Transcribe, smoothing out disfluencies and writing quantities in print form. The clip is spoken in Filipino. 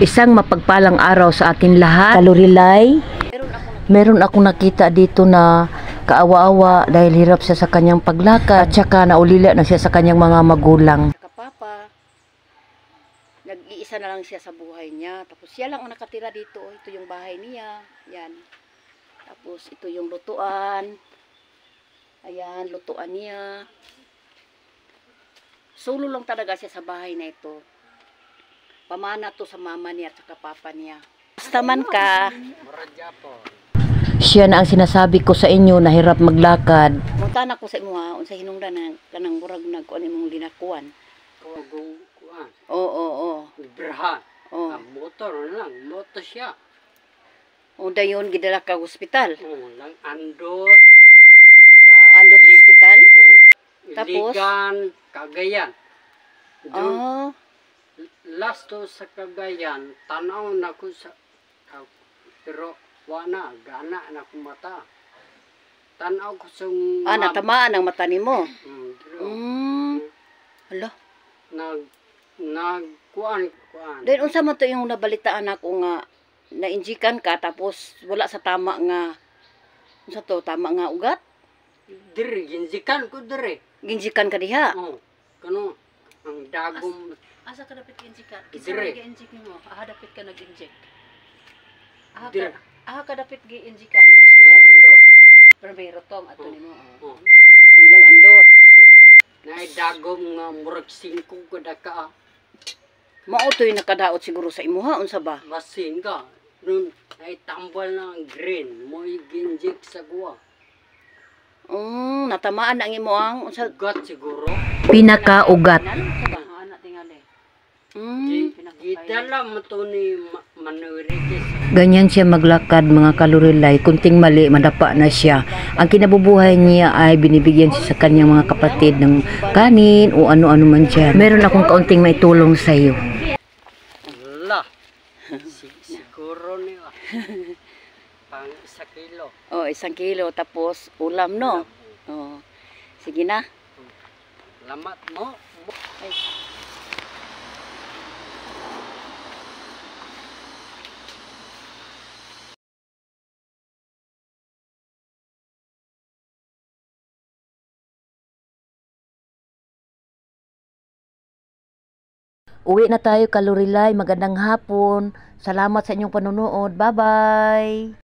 Isang mapagpalang araw sa atin lahat. Kalorilay, meron akong nakita dito na kaawa-awa dahil hirap siya sa kanyang paglakad at saka naulila na siya sa kanyang mga magulang. Kapapa, nag-iisa na lang siya sa buhay niya. Tapos siya lang ang nakatira dito. Ito yung bahay niya. Yan. Tapos ito yung lutuan. Ayan, lutuan niya. Solo lang talaga siya sa bahay na ito. Pamana to sa mama niya at saka papa niya. Basta man ka. Siya na ang sinasabi ko sa inyo na hirap maglakad. Muntahan ako sa imo ha. Unsa hinungdan na kanang murag nagkuan imong linakuan. Kuan. Oo. Brahan. Oo. Ang motor lang. Motor siya. O dayon gidala ka ospital. Lang andot. Sa Andot ospital? Tapos? Ligan, Cagayan. Ah. Last to sa Cagayan, tanaw na ko sa... pero wana, gana na ko mata. Tanaw ko sa... Natamaan ang mata nimo. Pero, Hala. kuan. Then unsa man to yung nabalitaan ako nga nainjikan ka tapos wala sa tama nga unsa to tama nga ugat? Dire, ginjikan ko dire. Ginjikan ka diha. Kano, ang dagom... Asa ka dapat injikan? Dire. Gi-injik mo. Dapat ka nag-injik. Dire. Ka dapat gi-injikan nga ospital. Andot. Primero tong ato nimo. Ilang andot. Nay dagom nga murag 5 kada ka. Mao to'y nakadaot siguro sa imuha unsa ba? Masing ka. Nun ay tambal na ang green. Mo ginjik sa guwa. Natamaan na ang imo ang unsa Ugat siguro. Pinakaugat. Ana tingali. Gidala mo to ni Manurikis. Ganyan siya maglakad mga kalorilay. Kunting mali, madapa na siya. Ang kinabubuhay niya ay binibigyan siya sa kanyang mga kapatid ng kanin o ano-ano man siya. Meron akong kaunting may tulong sa iyo. La. Siguro niya. Pang 1 kilo. 1 kilo tapos ulam no. Sige na. Lamat mo. Ay. Uwi na tayo kalorilay. Magandang hapon. Salamat sa inyong panonood. Bye-bye.